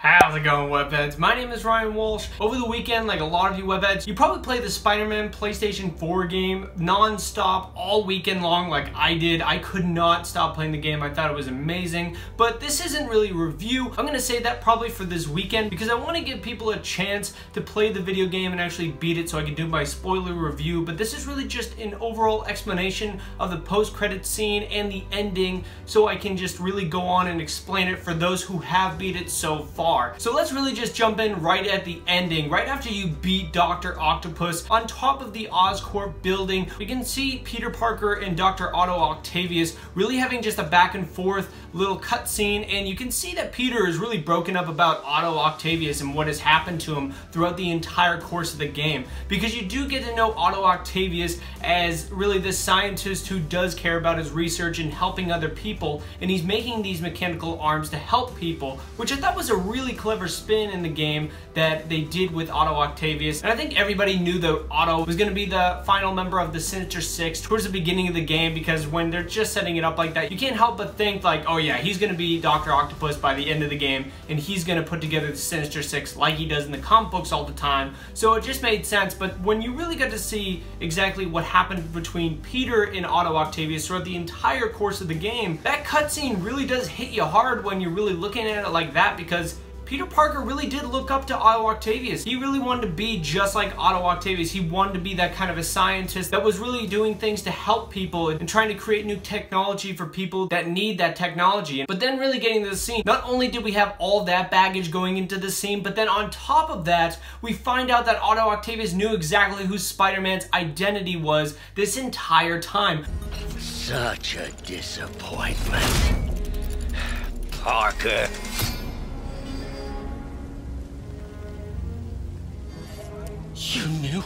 How's it going, Webheads? My name is Ryan Walsh. Over the weekend, like a lot of you Webheads, you probably played the Spider-Man PlayStation 4 game non-stop all weekend long like I did. I could not stop playing the game. I thought it was amazing. But this isn't really a review. I'm going to say that probably for this weekend because I want to give people a chance to play the video game and actually beat it so I can do my spoiler review. But this is really just an overall explanation of the post-credit scene and the ending so I can just really go on and explain it for those who have beat it so far. So let's really just jump in right at the ending. Right after you beat Dr. Octopus on top of the Oscorp building, we can see Peter Parker and Dr. Otto Octavius really having just a back and forth little cutscene, and you can see that Peter is really broken up about Otto Octavius and what has happened to him throughout the entire course of the game, because you do get to know Otto Octavius as really this scientist who does care about his research and helping other people, and he's making these mechanical arms to help people, which I thought was a really clever spin in the game that they did with Otto Octavius. And I think everybody knew that Otto was going to be the final member of the Sinister Six towards the beginning of the game, because when they're just setting it up like that, you can't help but think like, oh yeah, he's going to be Dr. Octopus by the end of the game, and he's going to put together the Sinister Six like he does in the comic books all the time. So it just made sense. But when you really got to see exactly what happened between Peter and Otto Octavius throughout the entire course of the game, that cutscene really does hit you hard when you're really looking at it like that, because Peter Parker really did look up to Otto Octavius. He really wanted to be just like Otto Octavius. He wanted to be that kind of a scientist that was really doing things to help people and trying to create new technology for people that need that technology. But then really getting to the scene, not only did we have all that baggage going into the scene, but then on top of that, we find out that Otto Octavius knew exactly who Spider-Man's identity was this entire time. Such a disappointment, Parker. You knew?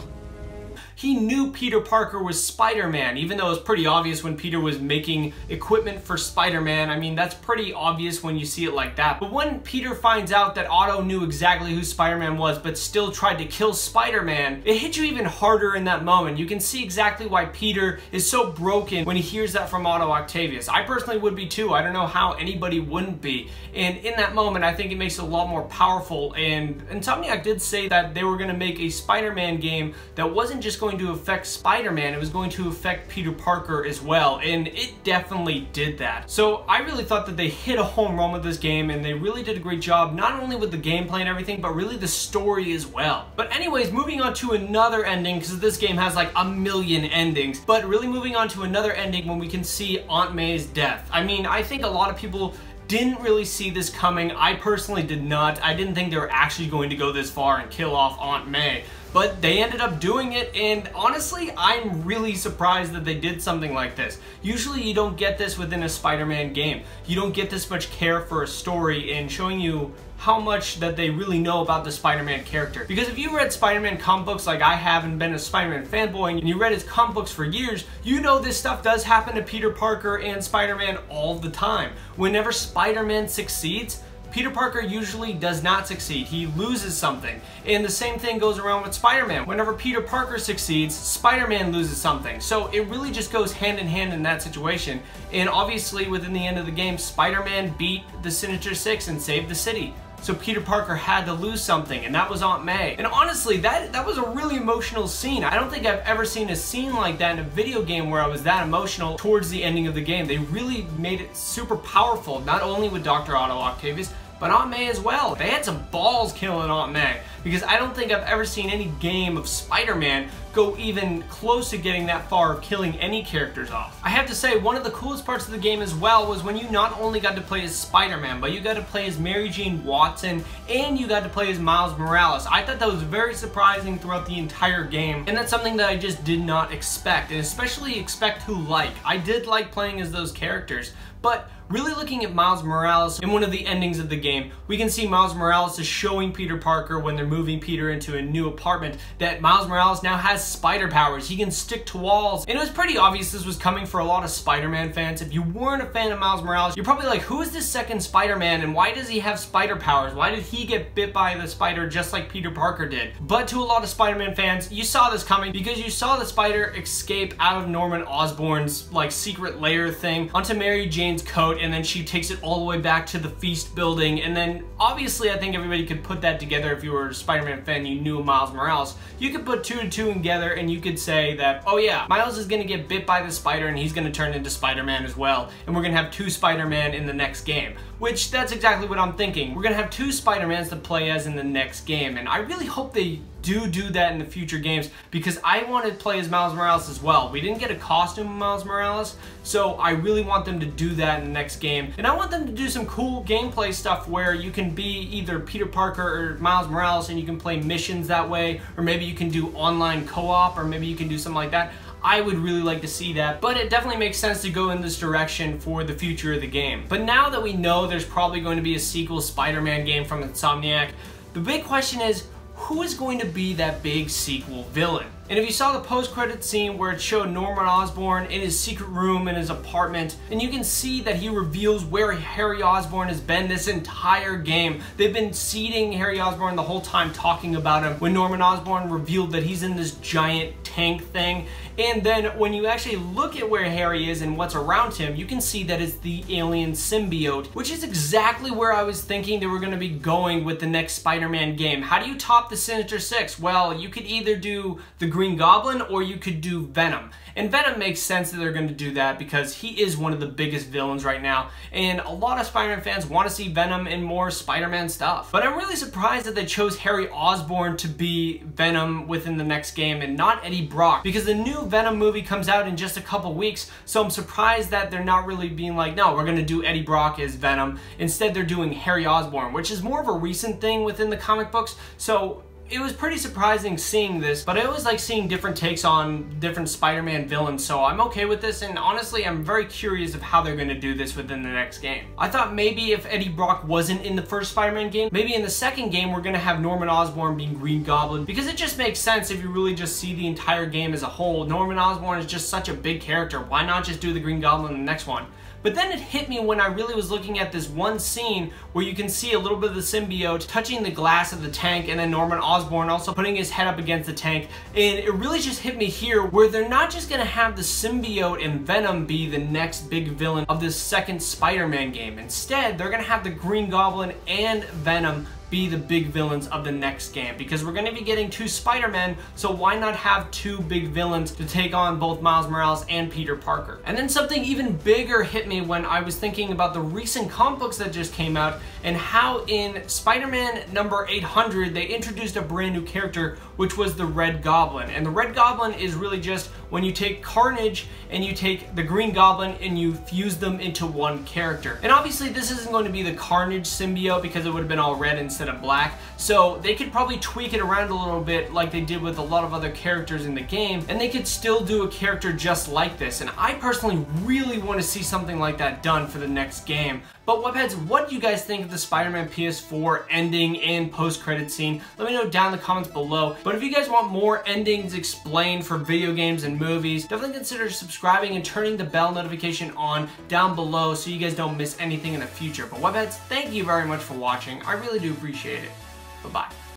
He knew Peter Parker was Spider-Man, even though it was pretty obvious when Peter was making equipment for Spider-Man. I mean, that's pretty obvious when you see it like that. But when Peter finds out that Otto knew exactly who Spider-Man was, but still tried to kill Spider-Man, it hit you even harder in that moment. You can see exactly why Peter is so broken when he hears that from Otto Octavius. I personally would be too. I don't know how anybody wouldn't be. And in that moment, I think it makes it a lot more powerful. And Insomniac did say that they were going to make a Spider-Man game that wasn't just going to affect Spider-Man, it was going to affect Peter Parker as well, and it definitely did that. So I really thought that they hit a home run with this game, and they really did a great job, not only with the gameplay and everything, but really the story as well. But anyways, moving on to another ending, because this game has like a million endings, but really moving on to another ending when we can see Aunt May's death. I mean, I think a lot of people didn't really see this coming. I personally did not. I didn't think they were actually going to go this far and kill off Aunt May. But they ended up doing it, and honestly, I'm really surprised that they did something like this. Usually you don't get this within a Spider-Man game. You don't get this much care for a story and showing you how much that they really know about the Spider-Man character. Because if you read Spider-Man comic books like I have and been a Spider-Man fanboy and you read his comic books for years, you know this stuff does happen to Peter Parker and Spider-Man all the time. Whenever Spider-Man succeeds, Peter Parker usually does not succeed. He loses something. And the same thing goes around with Spider-Man. Whenever Peter Parker succeeds, Spider-Man loses something. So it really just goes hand in hand in that situation. And obviously within the end of the game, Spider-Man beat the Sinister Six and saved the city. So Peter Parker had to lose something, and that was Aunt May. And honestly, that was a really emotional scene. I don't think I've ever seen a scene like that in a video game where I was that emotional towards the ending of the game. They really made it super powerful, not only with Dr. Otto Octavius, but Aunt May as well. They had some balls killing Aunt May, because I don't think I've ever seen any game of Spider-Man go even close to getting that far of killing any characters off. I have to say, one of the coolest parts of the game as well was when you not only got to play as Spider-Man, but you got to play as Mary Jane Watson, and you got to play as Miles Morales. I thought that was very surprising throughout the entire game, and that's something that I just did not expect, and especially expect to like. I did like playing as those characters, but really looking at Miles Morales in one of the endings of the game, we can see Miles Morales is showing Peter Parker when they're moving Peter into a new apartment that Miles Morales now has spider powers. He can stick to walls. And it was pretty obvious this was coming for a lot of Spider-Man fans. If you weren't a fan of Miles Morales, you're probably like, who is this second Spider-Man and why does he have spider powers? Why did he get bit by the spider just like Peter Parker did? But to a lot of Spider-Man fans, you saw this coming because you saw the spider escape out of Norman Osborn's like secret lair thing onto Mary Jane's coat, symbiote, and then she takes it all the way back to the Feast building. And then obviously I think everybody could put that together. If you were a Spider-Man fan, you knew Miles Morales, you could put 2 and 2 together and you could say that, oh yeah, Miles is gonna get bit by the spider and he's gonna turn into Spider-Man as well, and we're gonna have 2 Spider-Man in the next game. Which, that's exactly what I'm thinking. We're gonna have 2 Spider-Mans to play as in the next game, and I really hope they do that in the future games, because I want to play as Miles Morales as well. We didn't get a costume of Miles Morales, so I really want them to do that in the next game. And I want them to do some cool gameplay stuff where you can be either Peter Parker or Miles Morales and you can play missions that way, or maybe you can do online co-op, or maybe you can do something like that. I would really like to see that, but it definitely makes sense to go in this direction for the future of the game. But now that we know there's probably going to be a sequel Spider-Man game from Insomniac, the big question is, who is going to be that big sequel villain? And if you saw the post-credit scene where it showed Norman Osborn in his secret room in his apartment, and you can see that he reveals where Harry Osborn has been this entire game. They've been seeding Harry Osborn the whole time, talking about him, when Norman Osborn revealed that he's in this giant tank thing. And then when you actually look at where Harry is and what's around him, you can see that it's the alien symbiote, which is exactly where I was thinking they were going to be going with the next Spider-Man game. How do you top the Sinister Six? Well, you could either do the Green Goblin or you could do Venom. And Venom makes sense that they're going to do that because he is one of the biggest villains right now, and a lot of Spider-Man fans want to see Venom in more Spider-Man stuff. But I'm really surprised that they chose Harry Osborn to be Venom within the next game and not Eddie Brock, because the new Venom movie comes out in just a couple weeks, so I'm surprised that they're not really being like, no, we're going to do Eddie Brock as Venom. Instead, they're doing Harry Osborn, which is more of a recent thing within the comic books, so it was pretty surprising seeing this, but I always like seeing different takes on different Spider-Man villains, so I'm okay with this, and honestly, I'm very curious of how they're going to do this within the next game. I thought maybe if Eddie Brock wasn't in the first Spider-Man game, maybe in the second game we're going to have Norman Osborn being Green Goblin, because it just makes sense if you really just see the entire game as a whole. Norman Osborn is just such a big character, why not just do the Green Goblin in the next one? But then it hit me when I really was looking at this one scene where you can see a little bit of the symbiote touching the glass of the tank, and then Norman Osborn also putting his head up against the tank. And it really just hit me here where they're not just going to have the symbiote and Venom be the next big villain of this second Spider-Man game. Instead, they're going to have the Green Goblin and Venom be the big villains of the next game, because we're going to be getting 2 Spider-Men, so why not have 2 big villains to take on both Miles Morales and Peter Parker? And then something even bigger hit me when I was thinking about the recent comic books that just came out, and how in Spider-Man number 800 they introduced a brand new character, which was the Red Goblin. And the Red Goblin is really just when you take Carnage and you take the Green Goblin and you fuse them into one character. And obviously this isn't going to be the Carnage symbiote, because it would have been all red instead of black, so they could probably tweak it around a little bit like they did with a lot of other characters in the game, and they could still do a character just like this. And I personally really want to see something like that done for the next game. But Webheads, what do you guys think of the Spider-Man PS4 ending and post-credit scene? Let me know down in the comments below. But if you guys want more endings explained for video games and movies, definitely consider subscribing and turning the bell notification on down below so you guys don't miss anything in the future. But Webheads, thank you very much for watching. I really do appreciate it. Bye-bye.